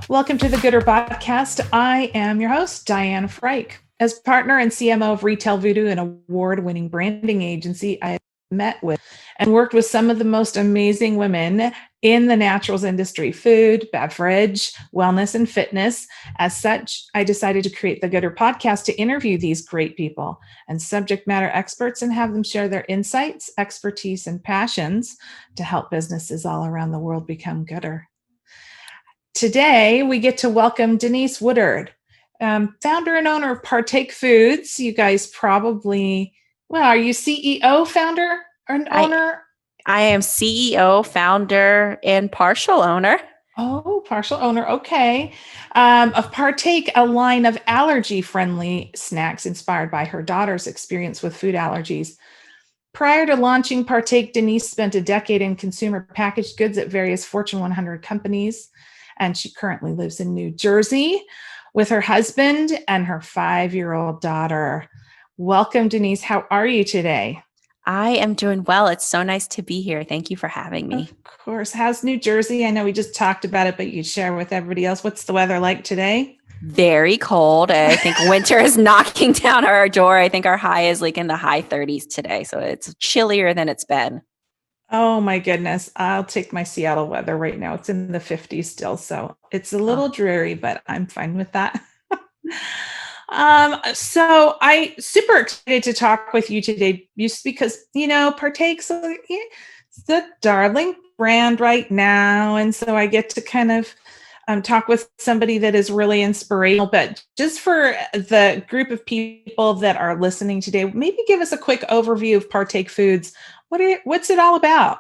Welcome to the Gooder Podcast. I am your host, Diane Freich. As partner and CMO of Retail Voodoo, an award-winning branding agency, I have met with and worked with some of the most amazing women in the naturals industry, food, beverage, wellness, and fitness. As such, I decided to create the Gooder Podcast to interview these great people and subject matter experts and have them share their insights, expertise, and passions to help businesses all around the world become gooder. Today, we get to welcome Denise Woodard, founder and owner of Partake Foods. You guys probably, are you CEO, founder, or I, owner? I am CEO, founder, and partial owner. Oh, partial owner. Okay. Of Partake, a line of allergy-friendly snacks inspired by her daughter's experience with food allergies. Prior to launching Partake, Denise spent a decade in consumer packaged goods at various Fortune 100 companies, and she currently lives in New Jersey with her husband and her 5-year-old daughter. Welcome, Denise. How are you today? I am doing well. It's so nice to be here. Thank you for having me. Of course. How's New Jersey? I know we just talked about it, but you share with everybody else. What's the weather like today? Very cold. I think winter is knocking down our door. I think our high is like in the high 30s today. So it's chillier than it's been. Oh my goodness. I'll take my Seattle weather right now. It's in the 50s still. So it's a little dreary, but I'm fine with that. So I super excited to talk with you today just because, Partake's the darling brand right now. And so I get to kind of talk with somebody that is really inspirational. But just for the group of people that are listening today, maybe give us a quick overview of Partake Foods. What's it all about?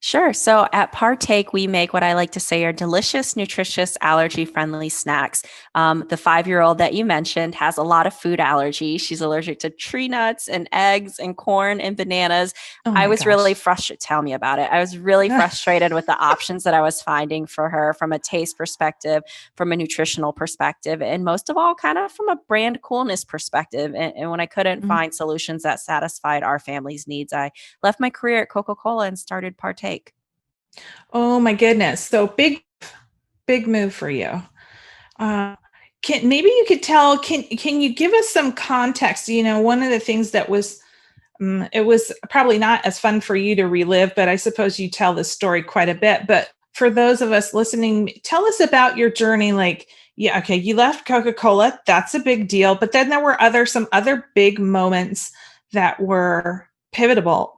Sure. So at Partake, we make what I like to say are delicious, nutritious, allergy-friendly snacks. The 5-year-old that you mentioned has a lot of food allergies. She's allergic to tree nuts and eggs and corn and bananas. Oh I my was gosh. really frustrated. Tell me about it. I was really frustrated with the options that I was finding for her from a taste perspective, from a nutritional perspective, and most of all, kind of from a brand coolness perspective. And when I couldn't find solutions that satisfied our family's needs, I left my career at Coca-Cola and started Partake. Oh my goodness. So big move for you. Maybe you could can you give us some context? One of the things that was, it was probably not as fun for you to relive, but I suppose you tell this story quite a bit. But for those of us listening, tell us about your journey. Like, yeah, okay, you left Coca-Cola. That's a big deal. But then there were some other big moments that were pivotal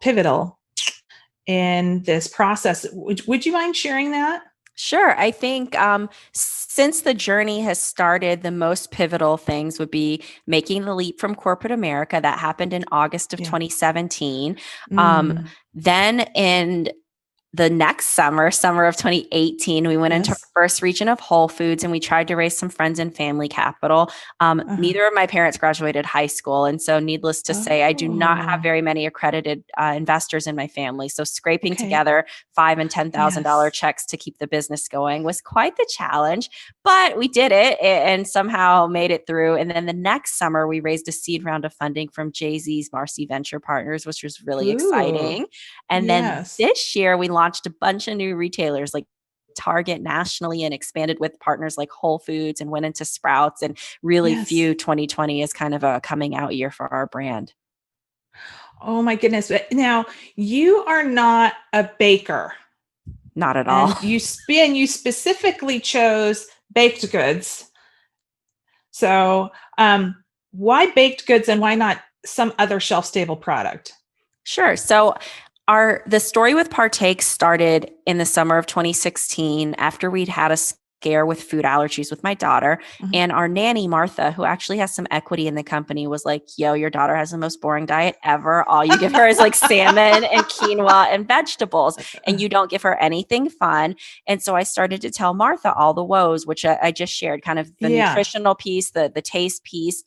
in this process. Would you mind sharing that? Sure. I think since the journey has started, the most pivotal things would be making the leap from corporate America. That happened in August of 2017. Mm. Then in the next summer of 2018, we went into our first region of Whole Foods and we tried to raise some friends and family capital. Neither of my parents graduated high school. And so needless to say, I do not have very many accredited investors in my family. So scraping together $5,000 and $10,000 checks to keep the business going was quite the challenge, but we did it and somehow made it through. And then the next summer, we raised a seed round of funding from Jay-Z's Marcy Venture Partners, which was really exciting. And then this year, we launched a bunch of new retailers like Target nationally and expanded with partners like Whole Foods and went into Sprouts and really view 2020 as kind of a coming out year for our brand. Oh my goodness. Now, you are not a baker. Not at all. And you specifically chose baked goods. So why baked goods and why not some other shelf-stable product? Sure. So the story with Partake started in the summer of 2016 after we'd had a scare with food allergies with my daughter. And our nanny, Martha, who actually has some equity in the company, was like, yo, your daughter has the most boring diet ever. All you give her is like salmon and quinoa and vegetables, and you don't give her anything fun. And so I started to tell Martha all the woes, which I just shared, kind of the nutritional piece, the taste piece.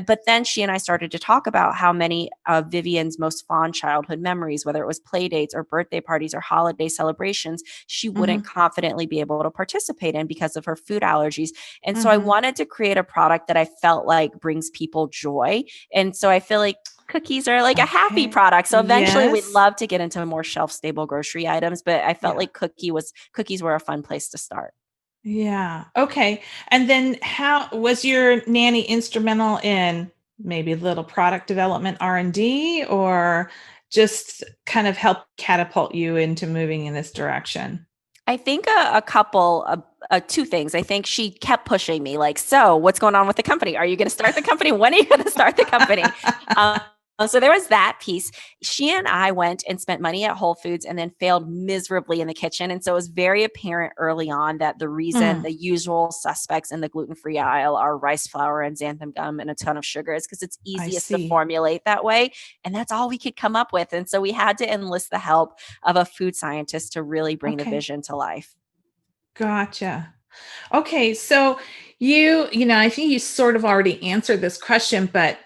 But then she and I started to talk about how many of Vivian's most fond childhood memories, whether it was play dates or birthday parties or holiday celebrations, she wouldn't confidently be able to participate in because of her food allergies. And so I wanted to create a product that I felt like brings people joy. And so I feel like cookies are like a happy product. So eventually we'd love to get into more shelf stable grocery items, but I felt like cookies were a fun place to start. Yeah. Okay. And then how was your nanny instrumental in maybe a little product development R&D, or just kind of help catapult you into moving in this direction? I think a couple of two things. I think she kept pushing me, like, so what's going on with the company? Are you going to start the company? When are you going to start the company? Um, so there was that piece. She and I went and spent money at Whole Foods and then failed miserably in the kitchen. And so it was very apparent early on that the reason Mm, the usual suspects in the gluten-free aisle are rice flour and xanthan gum and a ton of sugar is because it's I easiest to see. formulate that way. And that's all we could come up with. And so we had to enlist the help of a food scientist to really bring the Okay. vision to life. Gotcha. Okay. So I think you sort of already answered this question, but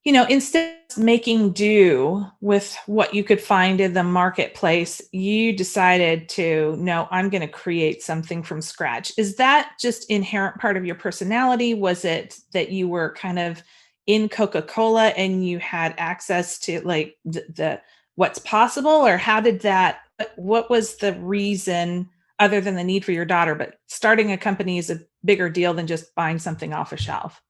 instead of making do with what you could find in the marketplace, you decided to, no, I'm going to create something from scratch. Is that just inherent part of your personality? Was it that you were kind of in Coca-Cola and you had access to like the what's possible, or how did that, what was the reason other than the need for your daughter? But starting a company is a bigger deal than just buying something off a shelf.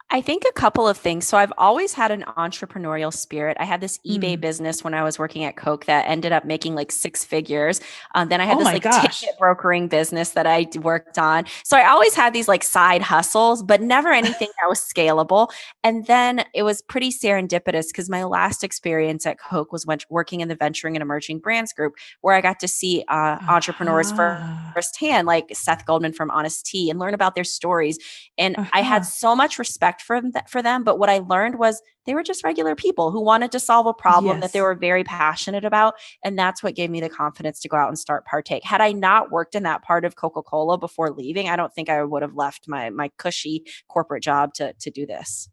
I think a couple of things. So I've always had an entrepreneurial spirit. I had this eBay Mm. business when I was working at Coke that ended up making like six figures. Then I had Oh this my like gosh. ticket brokering business that worked on. So I always had these like side hustles, but never anything that was scalable. And then it was pretty serendipitous because my last experience at Coke was working in the venturing and emerging brands group, where I got to see entrepreneurs Ah, firsthand, like Seth Goldman from Honest Tea, and learn about their stories. And I had uh-huh. so much respect for them. But what I learned was they were just regular people who wanted to solve a problem that they Yes. were very passionate about. And that's what gave me the confidence to go out and start Partake. Had I not worked in that part of Coca-Cola before leaving, I don't think I would have left my cushy corporate job to do this.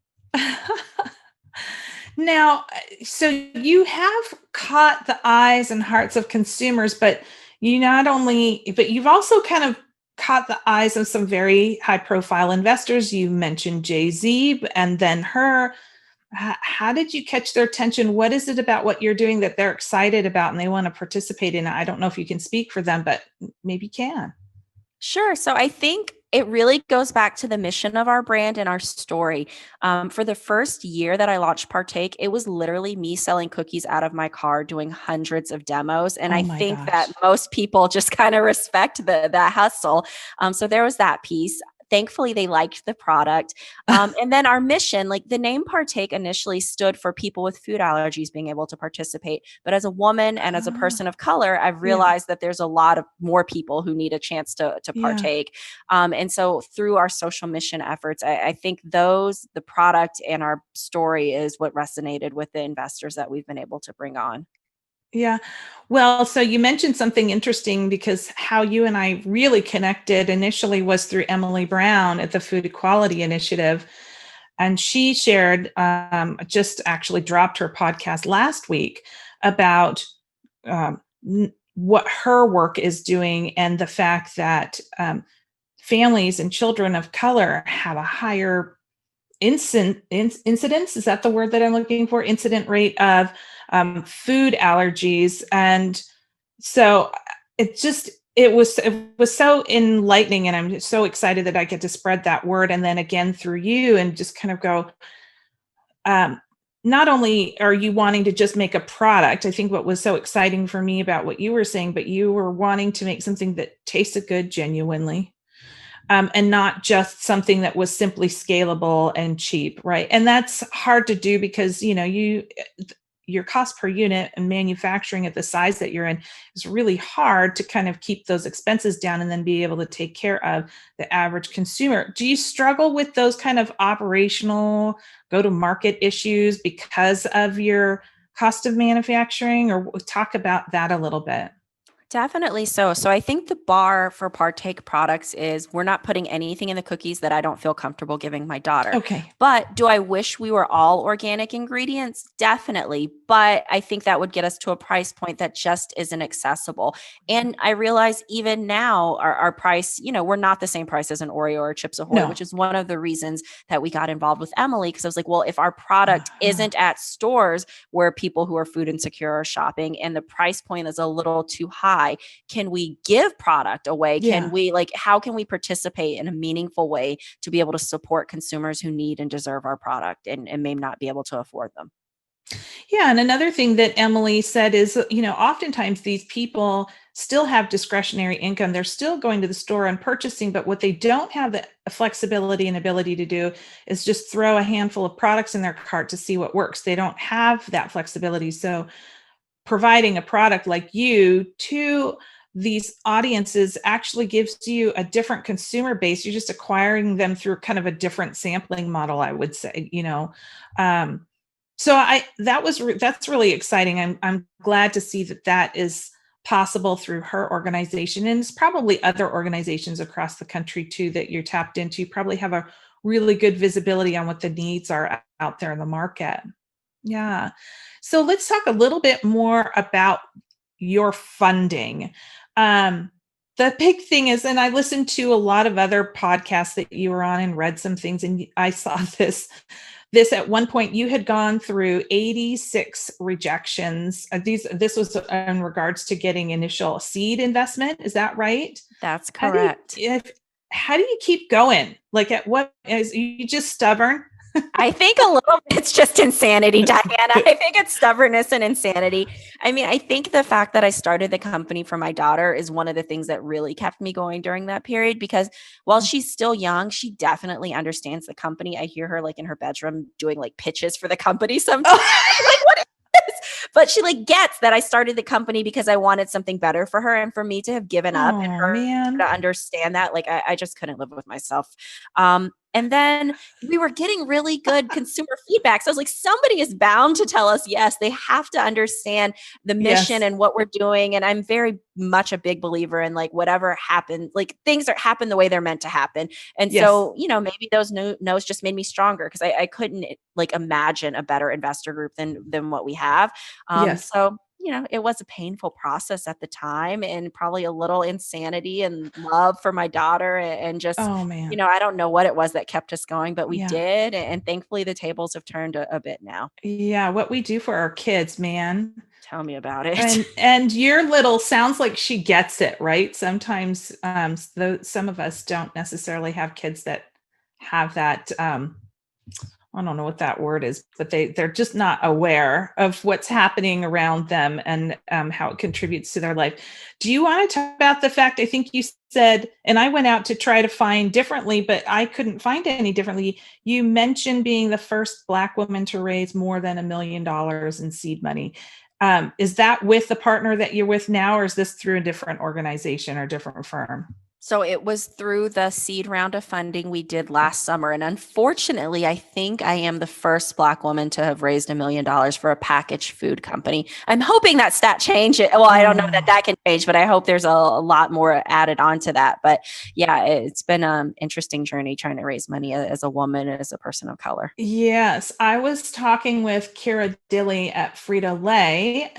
Now, so you have caught the eyes and hearts of consumers, but but you've also kind of caught the eyes of some very high profile investors. You mentioned Jay-Z and then her. How did you catch their attention? What is it about what you're doing that they're excited about and they want to participate in it? I don't know if you can speak for them, but maybe you can. Sure. So I think it really goes back to the mission of our brand and our story. For the first year that I launched Partake, it was literally me selling cookies out of my car, doing hundreds of demos. And Oh I my think that gosh. most people just kind of respect that hustle. So there was that piece. Thankfully, they liked the product. And then our mission, like the name Partake initially stood for people with food allergies being able to participate. But as a woman and as a Ah, person of color, I've yeah, realized that there's a lot of more people who need a chance to yeah. partake. And so through our social mission efforts, I think the product and our story is what resonated with the investors that we've been able to bring on. Yeah. Well, so you mentioned something interesting because how you and I really connected initially was through Emily Brown at the Food Equality Initiative. And she shared, just actually dropped her podcast last week about what her work is doing and the fact that families and children of color have a higher incidence, is that the word that I'm looking for, incident rate of food allergies. And so it was so enlightening, and I'm so excited that I get to spread that word, and then again through you, and just kind of go, um, not only are you wanting to just make a product, I think what was so exciting for me about what you were saying, but you were wanting to make something that tasted good genuinely, and not just something that was simply scalable and cheap, right? And that's hard to do because your cost per unit and manufacturing at the size that you're in is really hard to kind of keep those expenses down and then be able to take care of the average consumer. Do you struggle with those kind of operational go to market issues because of your cost of manufacturing, or talk about that a little bit? Definitely so. So I think the bar for Partake products is we're not putting anything in the cookies that I don't feel comfortable giving my daughter. Okay. But do I wish we were all organic ingredients? Definitely. But I think that would get us to a price point that just isn't accessible. And I realize even now our price, we're not the same price as an Oreo or Chips Ahoy, No. which is one of the reasons that we got involved with Emily. Because I was like, well, if our product Uh-huh. isn't at stores where people who are food insecure are shopping and the price point is a little too high, buy? Can we give product away? Can Yeah. we how can we participate in a meaningful way to be able to support consumers who need and deserve our product and may not be able to afford them? Yeah. And another thing that Emily said is, oftentimes these people still have discretionary income. They're still going to the store and purchasing, but what they don't have the flexibility and ability to do is just throw a handful of products in their cart to see what works. They don't have that flexibility. So providing a product like you to these audiences actually gives you a different consumer base. You're just acquiring them through kind of a different sampling model, I would say. Um, that's really exciting. I'm glad to see that is possible through her organization, and it's probably other organizations across the country too that you're tapped into. You probably have a really good visibility on what the needs are out there in the market. Yeah. So let's talk a little bit more about your funding. The big thing is, and I listened to a lot of other podcasts that you were on and read some things, and I saw this at one point you had gone through 86 rejections. This was in regards to getting initial seed investment. Is that right? That's correct. How do you keep going? Like, at what is you just stubborn? I think a little bit it's just insanity, Diana. I think it's stubbornness and insanity. I mean, I think the fact that I started the company for my daughter is one of the things that really kept me going during that period, because while she's still young, she definitely understands the company. I hear her in her bedroom doing pitches for the company sometimes. What is this? But she gets that I started the company because I wanted something better for her, and for me to have given up and her man. to understand that, I just couldn't live with myself. And then we were getting really good consumer feedback. So I was like, somebody is bound to tell us yes. They have to understand the mission and what we're doing. And I'm very much a big believer in whatever happens, things that happen the way they're meant to happen. And so, maybe those no's just made me stronger, because I couldn't imagine a better investor group than what we have. So it was a painful process at the time, and probably a little insanity and love for my daughter, and just, Oh man. I don't know what it was that kept us going, but we Yeah. did. And thankfully the tables have turned a bit now. Yeah, what we do for our kids, man. Tell me about it. And your little sounds like she gets it, right? Sometimes some of us don't necessarily have kids that have that I don't know what that word is, but they're just not aware of what's happening around them and how it contributes to their life. Do you want to talk about the fact, I think you said, and I went out to try to find differently, but I couldn't find any differently. You mentioned being the first Black woman to raise more than $1 million in seed money. Is that with the partner that you're with now, or is this through a different organization or different firm? So it was through the seed round of funding we did last summer. And unfortunately, I think I am the first Black woman to have raised $1 million for a packaged food company. I'm hoping that stat changes. Well, I don't know that can change, but I hope there's a lot more added on to that. But yeah, it's been an interesting journey trying to raise money as a woman and as a person of color. Yes, I was talking with Kira Dilley at Frito-Lay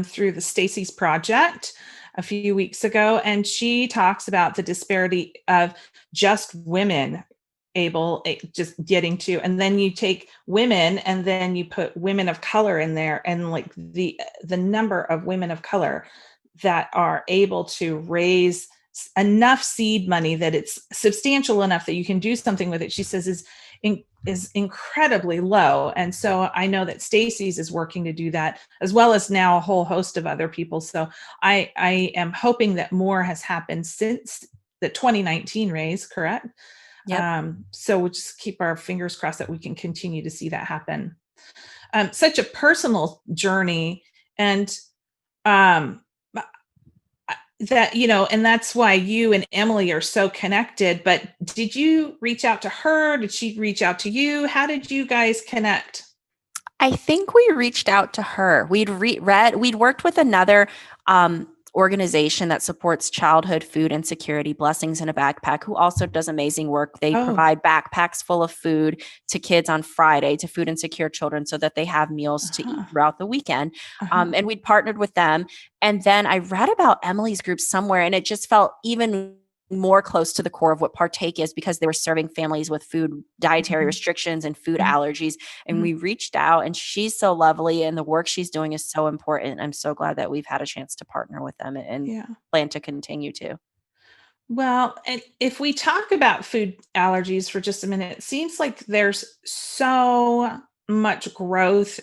through the Staceys Project a few weeks ago, and she talks about the disparity of just women just getting to, and then you take women and then you put women of color in there, and the number of women of color that are able to raise enough seed money that it's substantial enough that you can do something with it, she says is incredibly low. And so I know that Staceys is working to do that, as well as now a whole host of other people. So I am hoping that more has happened since the 2019 raise, correct? Yep. So we'll just keep our fingers crossed that we can continue to see that happen. Such a personal journey, and that, and that's why you and Emily are so connected. But did you reach out to her? Did she reach out to you? How did you guys connect? I think we reached out to her. We'd worked with another organization that supports childhood food insecurity, Blessings in a Backpack, who also does amazing work. They provide backpacks full of food to kids on Friday, to food insecure children, so that they have meals to eat throughout the weekend. And we'd partnered with them. And then I read about Emily's group somewhere, and it just felt even more close to the core of what Partake is, because they were serving families with food dietary restrictions and food allergies. And we reached out, and she's so lovely, and the work she's doing is so important. I'm so glad that we've had a chance to partner with them and Yeah. plan to continue to. Well, and if we talk about food allergies for just a minute, it seems like there's so much growth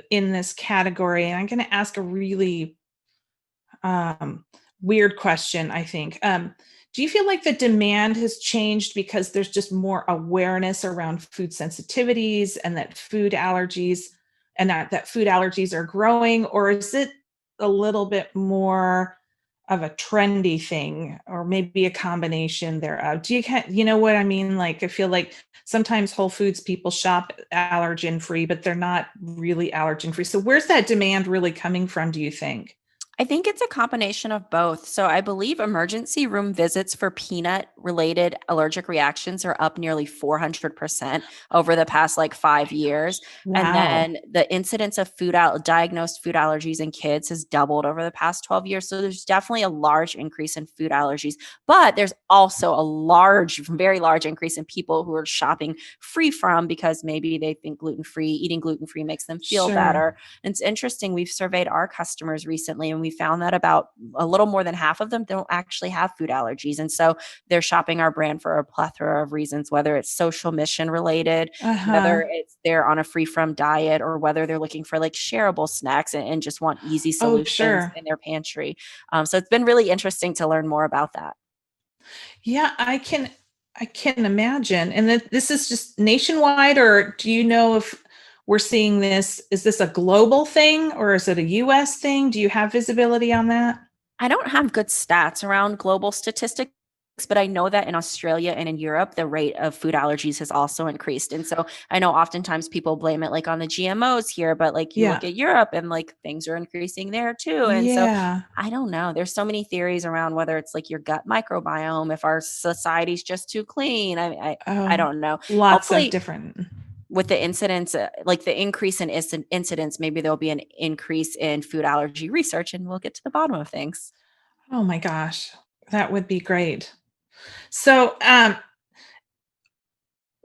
in this category. And I'm going to ask a really weird question, I think. Do you feel like the demand has changed because there's just more awareness around food sensitivities and that food allergies and that food allergies are growing? Or is it a little bit more of a trendy thing, or maybe a combination thereof? You know what I mean? Like, I feel like sometimes Whole Foods people shop allergen free, but they're not really allergen free. So where's that demand really coming from, do you think? I think it's a combination of both. So I believe emergency room visits for peanut related allergic reactions are up nearly 400% over the past like 5 years. And Wow. then the incidence of diagnosed food allergies in kids has doubled over the past 12 years. So there's definitely a large increase in food allergies, but there's also a very large increase in people who are shopping free from, because maybe they think eating gluten free makes them feel Sure. better. And it's interesting. We've surveyed our customers recently, and we found that about a little more than half of them don't actually have food allergies. And so they're shopping our brand for a plethora of reasons, whether it's social mission related, whether Uh-huh. it's they're on a free from diet, or whether they're looking for like shareable snacks and just want easy Oh, solutions sure. in their pantry. So it's been really interesting to learn more about that. Yeah, I can imagine. And this is just nationwide, or do you know if we're seeing this? Is this a global thing or is it a US thing? Do you have visibility on that? I don't have good stats around global statistics, but I know that in Australia and in Europe, the rate of food allergies has also increased. And so I know oftentimes people blame it like on the GMOs here, but like you look Yeah. at Europe and like things are increasing there too. And so Yeah. I don't know. There's so many theories around whether it's like your gut microbiome, if our society's just too clean. I Oh, don't know. lots of Hopefully, different. with the incidents, like the increase in incidents, maybe there'll be an increase in food allergy research, and we'll get to the bottom of things. Oh my gosh, that would be great. So,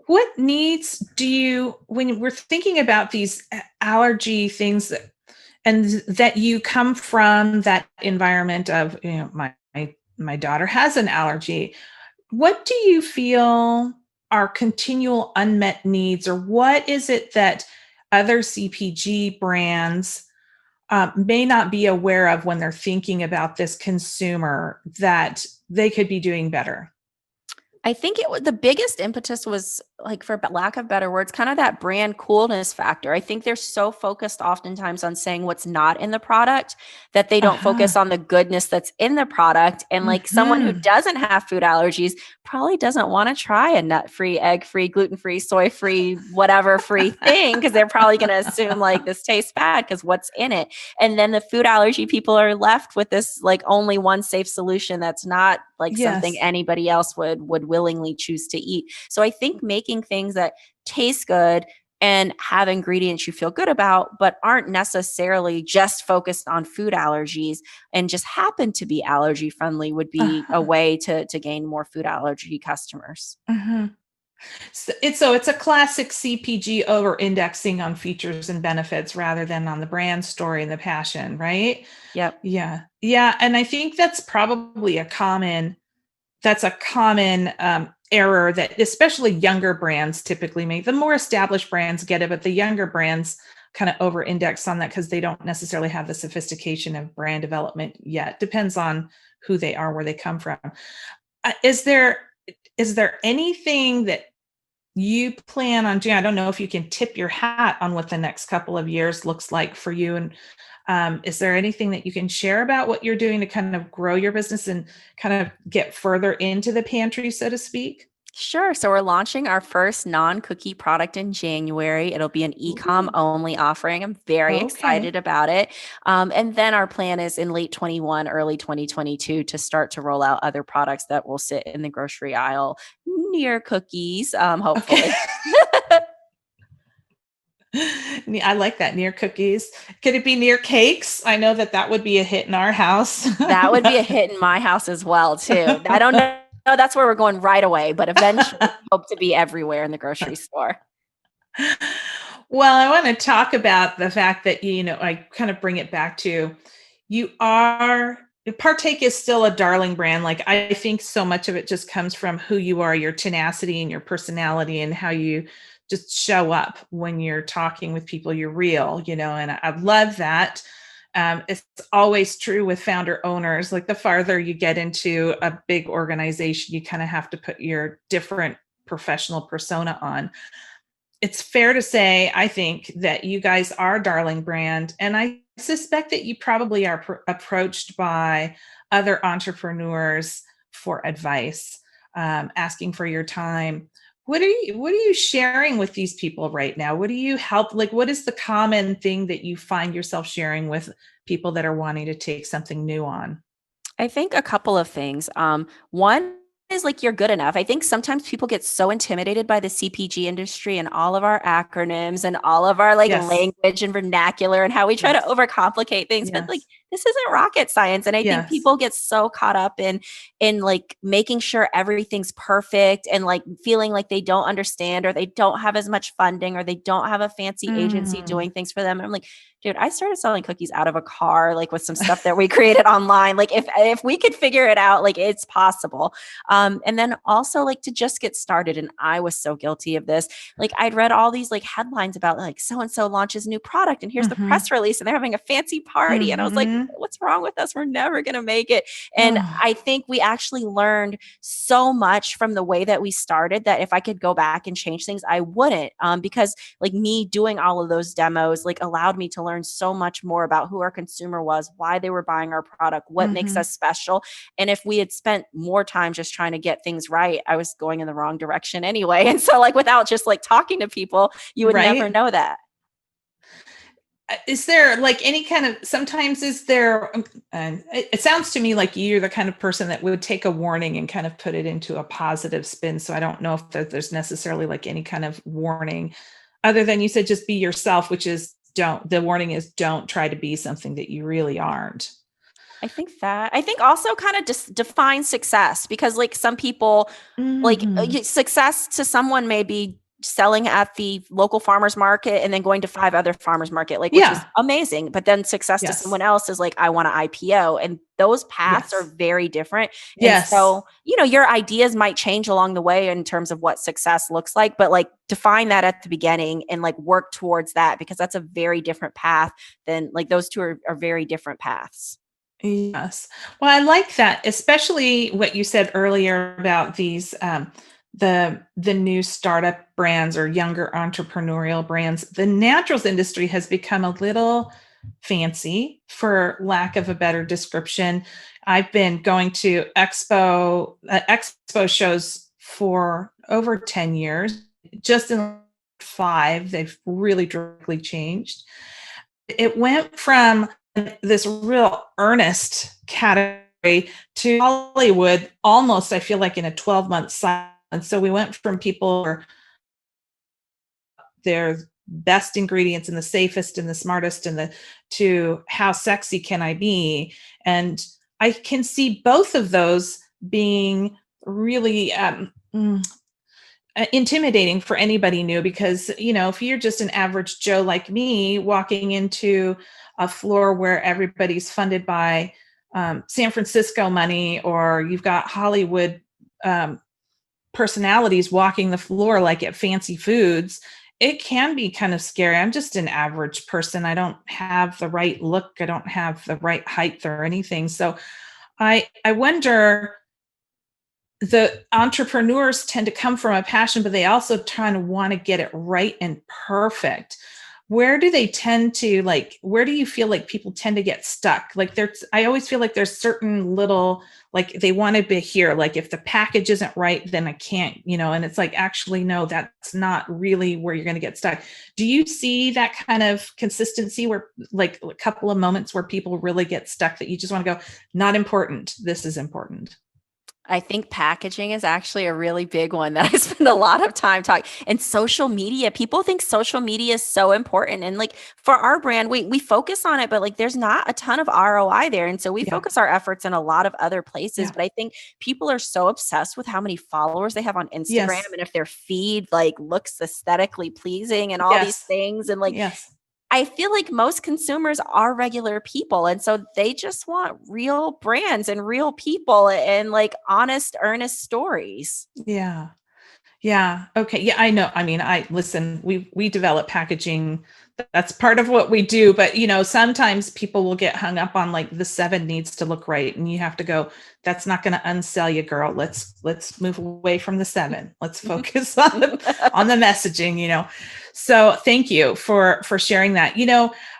what needs do you, when we're thinking about these allergy things and that you come from that environment of, my daughter has an allergy, what do you feel are continual unmet needs, or what is it that other CPG brands may not be aware of when they're thinking about this consumer that they could be doing better? I think the biggest impetus was, like, for lack of better words, kind of that brand coolness factor. I think they're so focused oftentimes on saying what's not in the product that they don't focus Uh-huh. on the goodness that's in the product. And like someone who Hmm. doesn't have food allergies probably doesn't want to try a nut-free, egg-free, gluten-free, soy-free, whatever free thing, because they're probably going to assume like this tastes bad because what's in it. And then the food allergy people are left with this like only one safe solution that's not like something Yes. anybody else would willingly choose to eat. So I think making things that taste good and have ingredients you feel good about, but aren't necessarily just focused on food allergies and just happen to be allergy friendly, would be a Uh-huh. way to gain more food allergy customers. Uh-huh. So it's a classic CPG over indexing on features and benefits rather than on the brand story and the passion, right? Yep. Yeah. Yeah. And I think that's a common error that especially younger brands typically make. The more established brands get it, but the younger brands kind of over index on that because they don't necessarily have the sophistication of brand development yet. Depends on who they are, where they come from. Is there anything that you plan on doing? I don't know if you can tip your hat on what the next couple of years looks like for you. And is there anything that you can share about what you're doing to kind of grow your business and kind of get further into the pantry, so to speak? Sure. So we're launching our first non-cookie product in January. It'll be an e-com Ooh, only offering. I'm very excited okay. about it. And then our plan is in late 21, early 2022 to start to roll out other products that will sit in the grocery aisle near cookies, Okay. hopefully. I like that, near cookies. Could it be near cakes? I know that would be a hit in our house. That would be a hit in my house as well, too. I don't know know that's where we're going right away, but eventually hope to be everywhere in the grocery store. Well, I want to talk about the fact that, I kind of bring it back to Partake is still a darling brand. Like, I think so much of it just comes from who you are, your tenacity and your personality, and how you just show up when you're talking with people. You're real, and I love that. It's always true with founder owners. Like, the farther you get into a big organization, you kind of have to put your different professional persona on. It's fair to say, I think, that you guys are a darling brand. And I suspect that you probably are approached by other entrepreneurs for advice, asking for your time. What are you sharing with these people right now? What do you help? Like, what is the common thing that you find yourself sharing with people that are wanting to take something new on? I think a couple of things. One is like you're good enough. I think sometimes people get so intimidated by the CPG industry and all of our acronyms and all of our like Yes. language and vernacular and how we try to Yes. overcomplicate things. But like Yes. this isn't rocket science. And I think Yes. people get so caught up in like making sure everything's perfect and like feeling like they don't understand or they don't have as much funding or they don't have a fancy agency Mm. doing things for them. And I'm like, dude, I started selling cookies out of a car, like with some stuff that we created online. Like if we could figure it out, like it's possible. And then also like to just get started. And I was so guilty of this. Like I'd read all these like headlines about like so-and-so launches new product and here's the Mhm. press release and they're having a fancy party. And I was like, Mhm. what's wrong with us? We're never going to make it. And Oh. I think we actually learned so much from the way that we started that if I could go back and change things, I wouldn't. Because like me doing all of those demos like allowed me to learn so much more about who our consumer was, why they were buying our product, what makes Mhm. us special. And if we had spent more time just trying to get things right, I was going in the wrong direction anyway. And so like without just like talking to people, you would never Right? know that. Is there like any kind of, sometimes is there, and it sounds to me like you're the kind of person that would take a warning and kind of put it into a positive spin. So I don't know if there's necessarily like any kind of warning other than you said, just be yourself, which is the warning is don't try to be something that you really aren't. I think also kind of just define success because like some people like Mhm. success to someone may be selling at the local farmers market and then going to 5 other farmers market, like which is Yeah. amazing. But then success to Yes. someone else is like, I want to IPO. And those paths are Yes. very different. And Yes. so, your ideas might change along the way in terms of what success looks like, but like define that at the beginning and like work towards that because that's a very different path than like those two are very different paths. Yes. Well, I like that, especially what you said earlier about these the new startup brands or younger entrepreneurial brands. The naturals industry has become a little fancy, for lack of a better description. I've been going to expo shows for over 10 years. Just in 5, they've really dramatically changed. It went from this real earnest category to Hollywood almost, I feel like, in a 12-month cycle. And so we went from people who are their best ingredients and the safest and the smartest and the to how sexy can I be? And I can see both of those being really intimidating for anybody new because if you're just an average Joe like me walking into a floor where everybody's funded by San Francisco money, or you've got Hollywood um, personalities walking the floor like at fancy foods, it can be kind of scary. I'm just an average person. I don't have the right look, I don't have the right height or anything. So I wonder, the entrepreneurs tend to come from a passion, but they also kind of want to get it right and perfect. Where do they tend to where do you feel like people tend to get stuck? Like I always feel like there's certain little, like they want to be here. Like if the package isn't right, then I can't, and it's like, actually, no, that's not really where you're going to get stuck. Do you see that kind of consistency where like a couple of moments where people really get stuck that you just want to go, not important, this is important? I think packaging is actually a really big one that I spend a lot of time talking. And social media, people think social media is so important. And like for our brand, we focus on it, but like there's not a ton of ROI there. And so we Yeah. focus our efforts in a lot of other places. Yeah. But I think people are so obsessed with how many followers they have on Instagram Yes. and if their feed like looks aesthetically pleasing and all these Yes. things. And like Yes. I feel like most consumers are regular people, and so they just want real brands and real people and, like, honest, earnest stories. Yeah. Yeah. Okay. Yeah, I know. I mean, I listen, we develop packaging. That's part of what we do, but sometimes people will get hung up on like the 7 needs to look right and you have to go, that's not going to unsell you, girl. Let's move away from the 7. Let's focus on the messaging. So thank you for sharing that.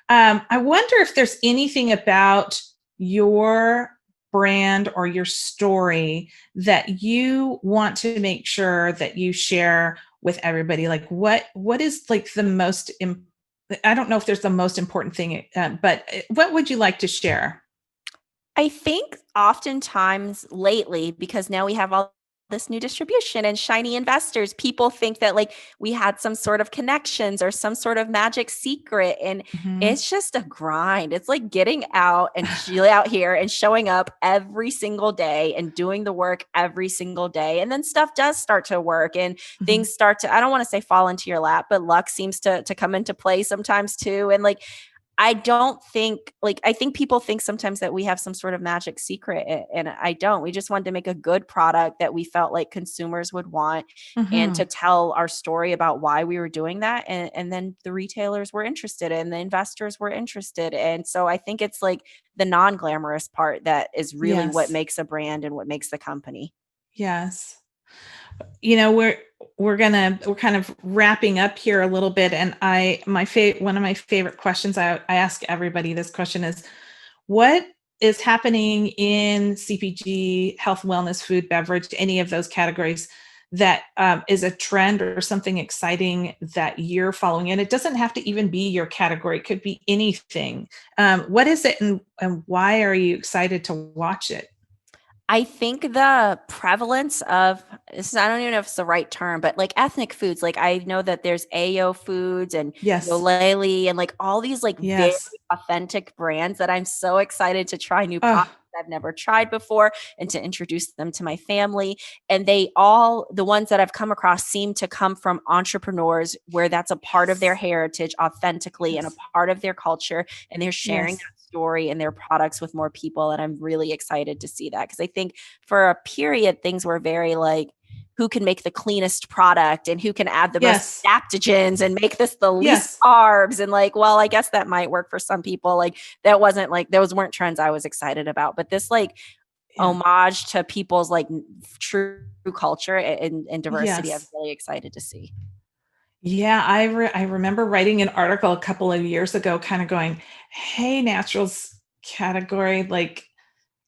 I wonder if there's anything about your brand or your story that you want to make sure that you share with everybody. Like what is like the most I don't know if there's the most important thing, but what would you like to share? I think oftentimes lately, because now we have all this new distribution and shiny investors, people think that like we had some sort of connections or some sort of magic secret. And Mhm. it's just a grind. It's like getting out and out here and showing up every single day and doing the work every single day. And then stuff does start to work and Mhm. things start to, I don't want to say fall into your lap, but luck seems to come into play sometimes too. And like I don't think like I think people think sometimes that we have some sort of magic secret and I don't. We just wanted to make a good product that we felt like consumers would want and to Mhm. tell our story about why we were doing that and then the retailers were interested and the investors were interested. And so I think it's like the non-glamorous part that is really what Yes. makes a brand and what makes the company. Yes. We're kind of wrapping up here a little bit, and one of my favorite questions, I ask everybody this question is, what is happening in CPG, health, wellness, food, beverage, any of those categories that is a trend or something exciting that you're following? And it doesn't have to even be your category. It could be anything. What is it, and why are you excited to watch it? I think the prevalence of this, I don't even know if it's the right term, but like ethnic foods, like I know that there's Ayo Foods and Yes. Yoleli and like all these like very Yes. authentic brands that I'm so excited to try new Oh, products I've never tried before and to introduce them to my family. And they all, the ones that I've come across, seem to come from entrepreneurs where that's a part of their yes. heritage authentically and a Yes. part of their culture. And they're sharing Yes. that story and their products with more people. And I'm really excited to see that because I think for a period, things were very like, who can make the cleanest product and who can add the most Yes. adaptogens and make this the least Yes. carbs. And like, well, I guess that might work for some people. Like that wasn't like those weren't trends I was excited about. But this like Yeah. homage to people's like true culture and diversity, I'm Yes. really excited to see. Yeah, I remember writing an article a couple of years ago, kind of going, "Hey, naturals category like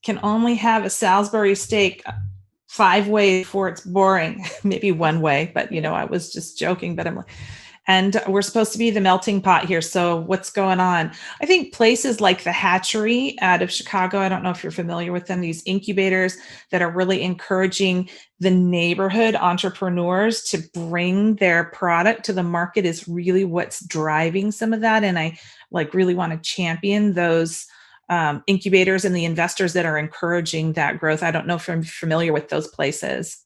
can only have a Salisbury steak 5 ways before it's boring." Maybe one way, but I was just joking. But I'm like, and we're supposed to be the melting pot here. So what's going on? I think places like the Hatchery out of Chicago, I don't know if you're familiar with them, these incubators that are really encouraging the neighborhood entrepreneurs to bring their product to the market is really what's driving some of that. And I like really want to champion those incubators and the investors that are encouraging that growth. I don't know if I'm familiar with those places.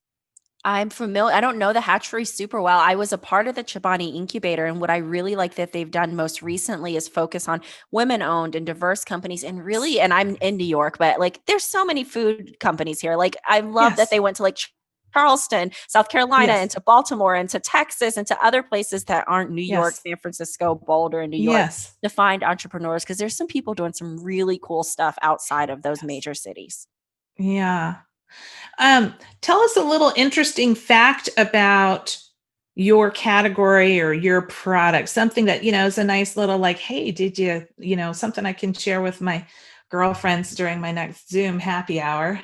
I'm familiar. I don't know the hatchery super well. I was a part of the Chobani incubator. And what I really like that they've done most recently is focus on women owned and diverse companies. And really, and I'm in New York, but like there's so many food companies here. Like I love that Yes. they went to like Charleston, South Carolina, Yes. and to Baltimore, and to Texas, and to other places that aren't New York, Yes. San Francisco, Boulder, and New York Yes. to find entrepreneurs because there's some people doing some really cool stuff outside of those Yes. major cities. Yeah. Tell us a little interesting fact about your category or your product, something that, is a nice little like, hey, did something I can share with my girlfriends during my next Zoom happy hour.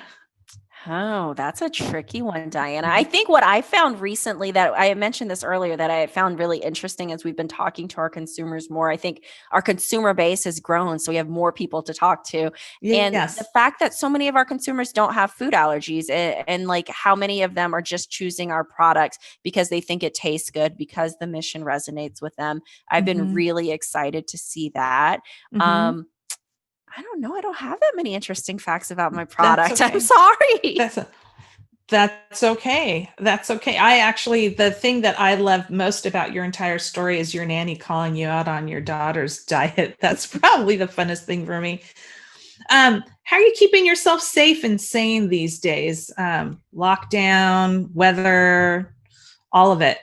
Oh, that's a tricky one, Diana. I think what I found recently, that I mentioned this earlier, that I found really interesting as we've been talking to our consumers more. I think our consumer base has grown, so we have more people to talk to. And the Yes. fact that so many of our consumers don't have food allergies, and like how many of them are just choosing our products because they think it tastes good, because the mission resonates with them. I've been Mm-hmm. really excited to see that. Mm-hmm. Um, I don't know. I don't have that many interesting facts about my That's product. I'm okay. sorry. That's That's okay. That's okay. The thing that I love most about your entire story is your nanny calling you out on your daughter's diet. That's probably the funnest thing for me. How are you keeping yourself safe and sane these days? Lockdown, weather, all of it.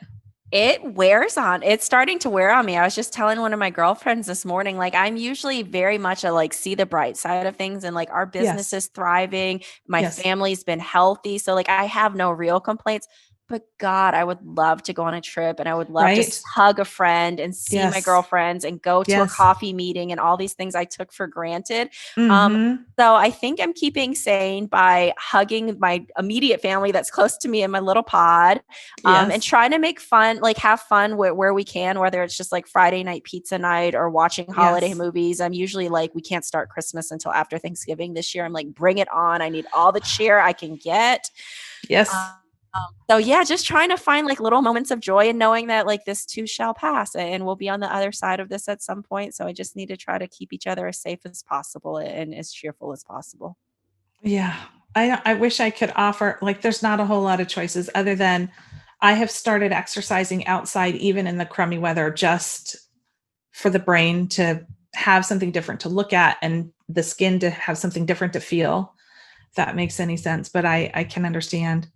It wears on. It's starting to wear on me. I was just telling one of my girlfriends this morning, like I'm usually very much a like see the bright side of things, and like our business Yes. is thriving. My Yes. family's been healthy. So like I have no real complaints. But God, I would love to go on a trip, and I would love to Right. hug a friend and see my Yes. girlfriends and go to a Yes. coffee meeting and all these things I took for granted. Um, Mm-hmm. so I think I'm keeping sane by hugging my immediate family that's close to me in my little pod, and Yes. trying to make fun, like have fun where we can, whether it's just like Friday night pizza night or watching holiday Yes. movies. I'm usually like, we can't start Christmas until after Thanksgiving this year. I'm like, bring it on. I need all the cheer I can get. Yes. Um, so yeah, just trying to find like little moments of joy and knowing that like this too shall pass and we'll be on the other side of this at some point. So I just need to try to keep each other as safe as possible and as cheerful as possible. Yeah. I wish I could offer, like, there's not a whole lot of choices other than I have started exercising outside, even in the crummy weather, just for the brain to have something different to look at and the skin to have something different to feel. If that makes any sense, but I can understand.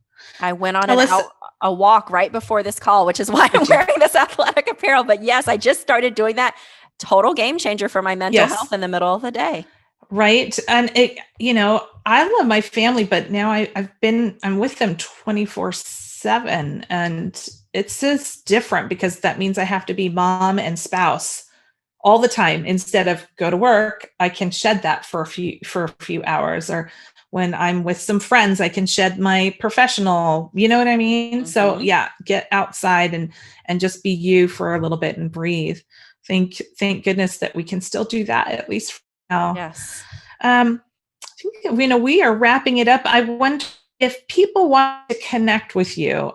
I went on Alyssa, a walk right before this call, which is why I'm did you? wearing this athletic apparel. But yes, I just started doing that. Total game changer for my mental health Yes. in the middle of the day. Right. And I love my family, but now I'm with them 24/7, and it's just different because that means I have to be mom and spouse all the time. Instead of go to work, I can shed that for a few hours, or when I'm with some friends, I can shed my professional, you know what I mean? So Mm-hmm. yeah, get outside and just be you for a little bit and breathe. Thank goodness that we can still do that, at least for now. Yes. Um, I think, we are wrapping it up. I wonder if people want to connect with you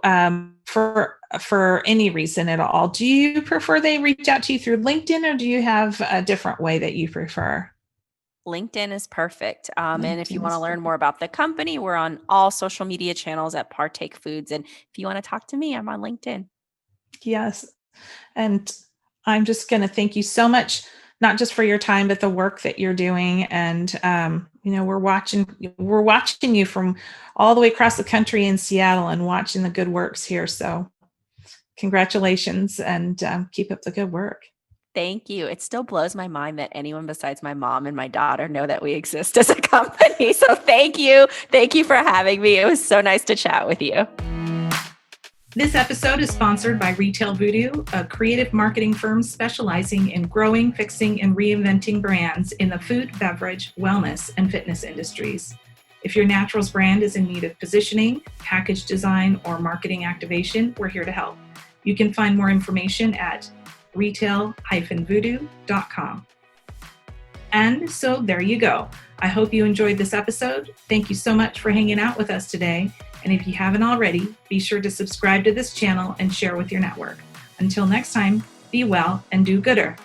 for any reason at all. Do you prefer they reach out to you through LinkedIn, or do you have a different way that you prefer? LinkedIn is perfect. And if you LinkedIn want is to learn perfect. more about the company, we're on all social media channels at Partake Foods. And if you want to talk to me, I'm on LinkedIn. Yes. And I'm just going to thank you so much, not just for your time, but the work that you're doing. And, we're watching you from all the way across the country in Seattle and watching the good works here. So congratulations, and keep up the good work. Thank you. It still blows my mind that anyone besides my mom and my daughter know that we exist as a company. So thank you. Thank you for having me. It was so nice to chat with you. This episode is sponsored by Retail Voodoo, a creative marketing firm specializing in growing, fixing, and reinventing brands in the food, beverage, wellness, and fitness industries. If your naturals brand is in need of positioning, package design, or marketing activation, we're here to help. You can find more information at retail-voodoo.com. And so there you go. I hope you enjoyed this episode. Thank you so much for hanging out with us today. And if you haven't already, be sure to subscribe to this channel and share with your network. Until next time, be well and do gooder.